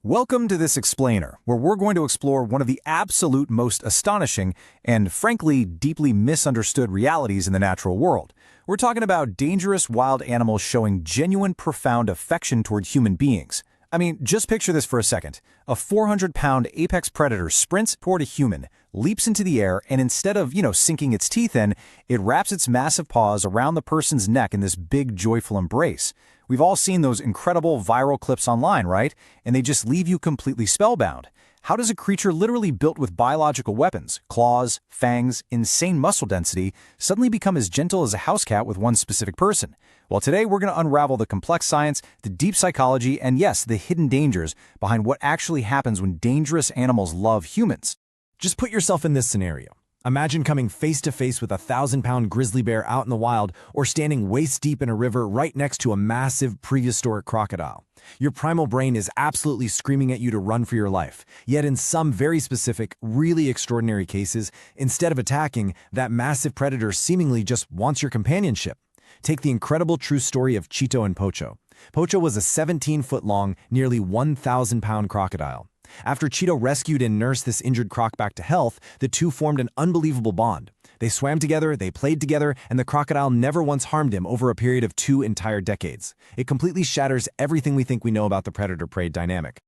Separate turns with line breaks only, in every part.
Welcome to this explainer, where we're going to explore one of the absolute most astonishing and, frankly, deeply misunderstood realities in the natural world. We're talking about dangerous wild animals showing genuine, profound affection toward human beings. I mean, just picture this for a second. A 400-pound apex predator sprints toward a human, leaps into the air, and instead of, sinking its teeth in, it wraps its massive paws around the person's neck in this big, joyful embrace. We've all seen those incredible viral clips online, right? And they just leave you completely spellbound. How does a creature literally built with biological weapons, claws, fangs, insane muscle density, suddenly become as gentle as a house cat with one specific person? Well, today we're going to unravel the complex science, the deep psychology, and yes, the hidden dangers behind what actually happens when dangerous animals love humans.
Just put yourself in this scenario. Imagine coming face to face with a 1,000-pound grizzly bear out in the wild or standing waist-deep in a river right next to a massive prehistoric crocodile. Your primal brain is absolutely screaming at you to run for your life. Yet in some very specific, really extraordinary cases, instead of attacking, that massive predator seemingly just wants your companionship. Take the incredible true story of Cheeto and Pocho. Pocho was a 17-foot-long, nearly 1,000-pound crocodile. After Cheeto rescued and nursed this injured croc back to health, the two formed an unbelievable bond. They swam together, they played together, and the crocodile never once harmed him over a period of 2 entire decades. It completely shatters everything we think we know about the predator-prey dynamic.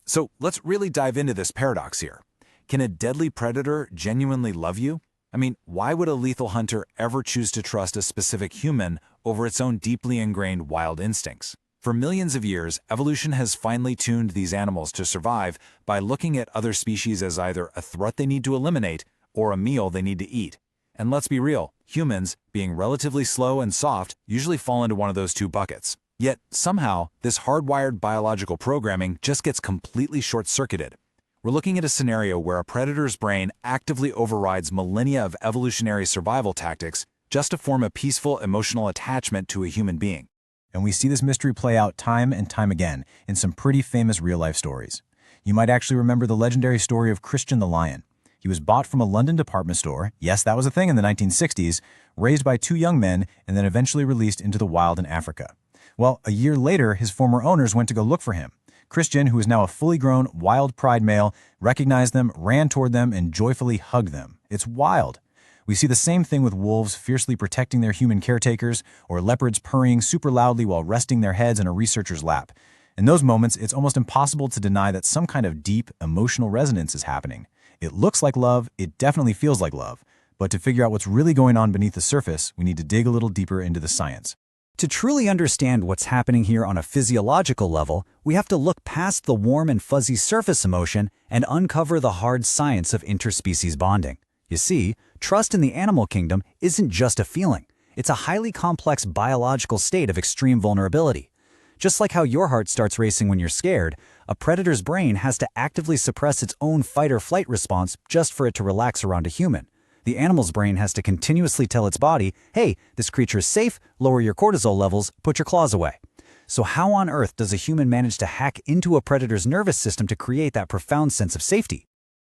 So let's really dive into this paradox here. Can a deadly predator genuinely love you? I mean, why would a lethal hunter ever choose to trust a specific human over its own deeply ingrained wild instincts? For millions of years, evolution has finely tuned these animals to survive by looking at other species as either a threat they need to eliminate or a meal they need to eat. And let's be real, humans, being relatively slow and soft, usually fall into one of those two buckets. Yet, somehow, this hardwired biological programming just gets completely short-circuited. We're looking at a scenario where a predator's brain actively overrides millennia of evolutionary survival tactics just to form a peaceful emotional attachment to a human being. And we see this mystery play out time and time again in some pretty famous real-life stories. You might actually remember the legendary story of Christian the lion. He was bought from a London department store, yes, that was a thing in the 1960s, raised by 2 young men, and then eventually released into the wild in Africa. Well, a year later, his former owners went to go look for him. Christian, who is now a fully grown, wild pride male, recognized them, ran toward them, and joyfully hugged them. It's wild. We see the same thing with wolves fiercely protecting their human caretakers, or leopards purring super loudly while resting their heads in a researcher's lap. In those moments, it's almost impossible to deny that some kind of deep, emotional resonance is happening. It looks like love, it definitely feels like love, but to figure out what's really going on beneath the surface, we need to dig a little deeper into the science.
To truly understand what's happening here on a physiological level, we have to look past the warm and fuzzy surface emotion and uncover the hard science of interspecies bonding. You see, trust in the animal kingdom isn't just a feeling. It's a highly complex biological state of extreme vulnerability. Just like how your heart starts racing when you're scared, a predator's brain has to actively suppress its own fight-or-flight response just for it to relax around a human. The animal's brain has to continuously tell its body, hey, this creature is safe, lower your cortisol levels, put your claws away. So how on earth does a human manage to hack into a predator's nervous system to create that profound sense of safety?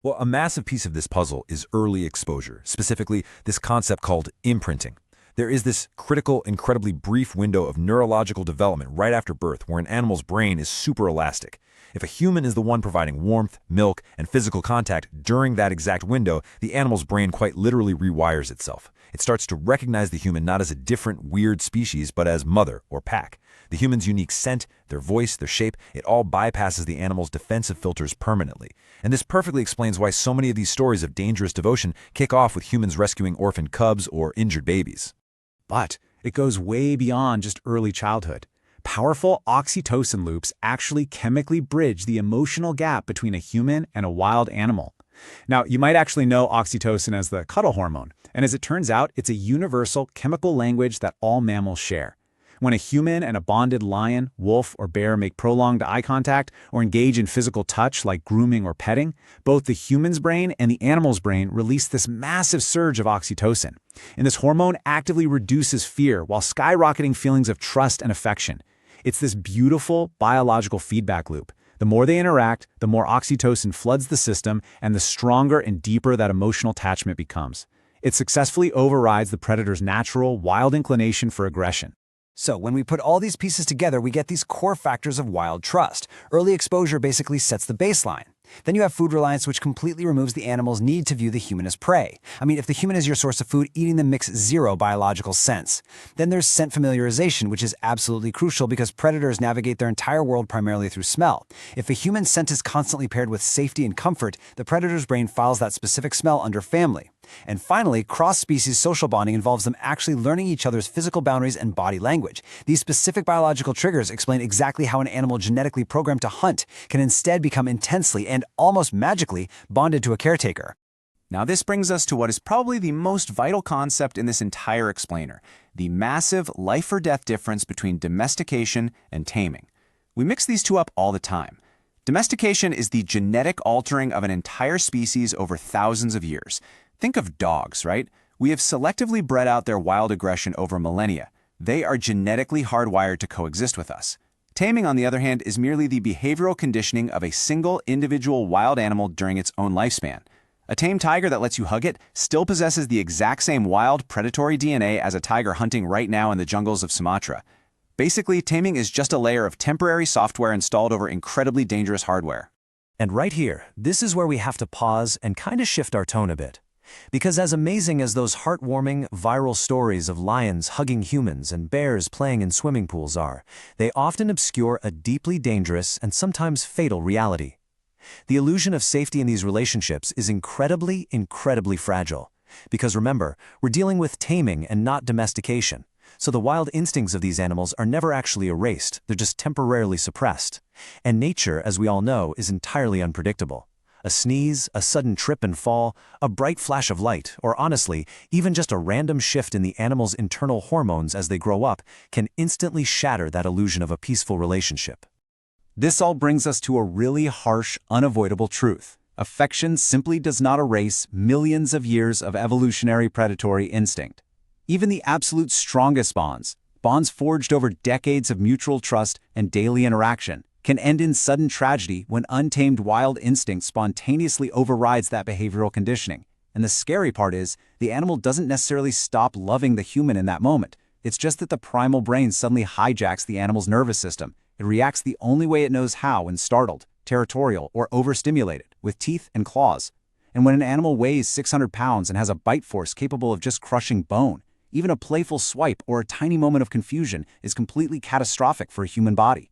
Well, a massive piece of this puzzle is early exposure, specifically this concept called imprinting. There is this critical, incredibly brief window of neurological development right after birth where an animal's brain is super elastic. If a human is the one providing warmth, milk, and physical contact during that exact window, the animal's brain quite literally rewires itself. It starts to recognize the human not as a different, weird species, but as mother or pack. The human's unique scent, their voice, their shape, it all bypasses the animal's defensive filters permanently. And this perfectly explains why so many of these stories of dangerous devotion kick off with humans rescuing orphaned cubs or injured babies.
But it goes way beyond just early childhood. Powerful oxytocin loops actually chemically bridge the emotional gap between a human and a wild animal. Now, you might actually know oxytocin as the cuddle hormone, and as it turns out, it's a universal chemical language that all mammals share. When a human and a bonded lion, wolf, or bear make prolonged eye contact or engage in physical touch like grooming or petting, both the human's brain and the animal's brain release this massive surge of oxytocin. And this hormone actively reduces fear while skyrocketing feelings of trust and affection. It's this beautiful biological feedback loop. The more they interact, the more oxytocin floods the system and the stronger and deeper that emotional attachment becomes. It successfully overrides the predator's natural, wild inclination for aggression.
So when we put all these pieces together, we get these core factors of wild trust. Early exposure basically sets the baseline. Then you have food reliance, which completely removes the animal's need to view the human as prey. I mean, if the human is your source of food, eating them makes zero biological sense. Then there's scent familiarization, which is absolutely crucial because predators navigate their entire world primarily through smell. If a human scent is constantly paired with safety and comfort, the predator's brain files that specific smell under family. And finally, cross-species social bonding involves them actually learning each other's physical boundaries and body language. These specific biological triggers explain exactly how an animal genetically programmed to hunt can instead become intensely and almost magically bonded to a caretaker.
Now this brings us to what is probably the most vital concept in this entire explainer, the massive life-or-death difference between domestication and taming. We mix these two up all the time. Domestication is the genetic altering of an entire species over thousands of years. Think of dogs, right? We have selectively bred out their wild aggression over millennia. They are genetically hardwired to coexist with us. Taming, on the other hand, is merely the behavioral conditioning of a single individual wild animal during its own lifespan. A tame tiger that lets you hug it still possesses the exact same wild, predatory DNA as a tiger hunting right now in the jungles of Sumatra. Basically, taming is just a layer of temporary software installed over incredibly dangerous hardware.
And right here, this is where we have to pause and kind of shift our tone a bit. Because as amazing as those heartwarming, viral stories of lions hugging humans and bears playing in swimming pools are, they often obscure a deeply dangerous and sometimes fatal reality. The illusion of safety in these relationships is incredibly, incredibly fragile. Because remember, we're dealing with taming and not domestication. So the wild instincts of these animals are never actually erased, they're just temporarily suppressed. And nature, as we all know, is entirely unpredictable. A sneeze, a sudden trip and fall, a bright flash of light, or honestly, even just a random shift in the animal's internal hormones as they grow up can instantly shatter that illusion of a peaceful relationship.
This all brings us to a really harsh, unavoidable truth. Affection simply does not erase millions of years of evolutionary predatory instinct. Even the absolute strongest bonds forged over decades of mutual trust and daily interaction, can end in sudden tragedy when untamed wild instinct spontaneously overrides that behavioral conditioning. And the scary part is, the animal doesn't necessarily stop loving the human in that moment. It's just that the primal brain suddenly hijacks the animal's nervous system. It reacts the only way it knows how when startled, territorial, or overstimulated, with teeth and claws. And when an animal weighs 600 pounds and has a bite force capable of just crushing bone, even a playful swipe or a tiny moment of confusion is completely catastrophic for a human body.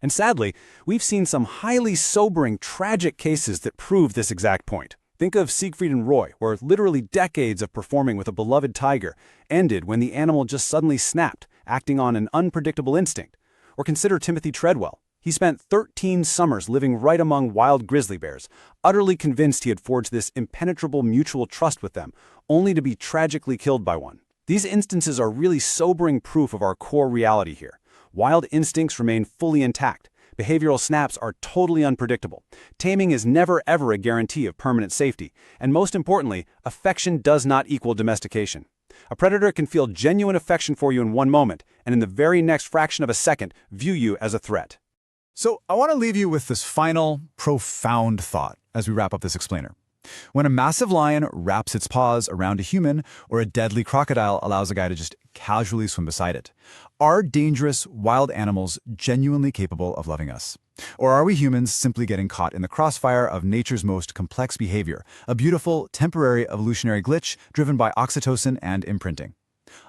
And sadly, we've seen some highly sobering, tragic cases that prove this exact point. Think of Siegfried and Roy, where literally decades of performing with a beloved tiger ended when the animal just suddenly snapped, acting on an unpredictable instinct. Or consider Timothy Treadwell. He spent 13 summers living right among wild grizzly bears, utterly convinced he had forged this impenetrable mutual trust with them, only to be tragically killed by one. These instances are really sobering proof of our core reality here. Wild instincts remain fully intact. Behavioral snaps are totally unpredictable. Taming is never ever a guarantee of permanent safety. And most importantly, affection does not equal domestication. A predator can feel genuine affection for you in one moment, and in the very next fraction of a second, view you as a threat.
So I want to leave you with this final, profound thought as we wrap up this explainer. When a massive lion wraps its paws around a human, or a deadly crocodile allows a guy to just casually swim beside it, are dangerous, wild animals genuinely capable of loving us? Or are we humans simply getting caught in the crossfire of nature's most complex behavior, a beautiful, temporary evolutionary glitch driven by oxytocin and imprinting?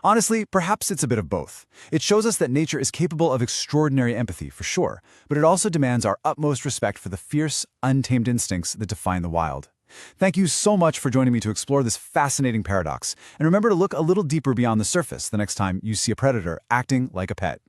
Honestly, perhaps it's a bit of both. It shows us that nature is capable of extraordinary empathy, for sure, but it also demands our utmost respect for the fierce, untamed instincts that define the wild. Thank you so much for joining me to explore this fascinating paradox, and remember to look a little deeper beyond the surface the next time you see a predator acting like a pet.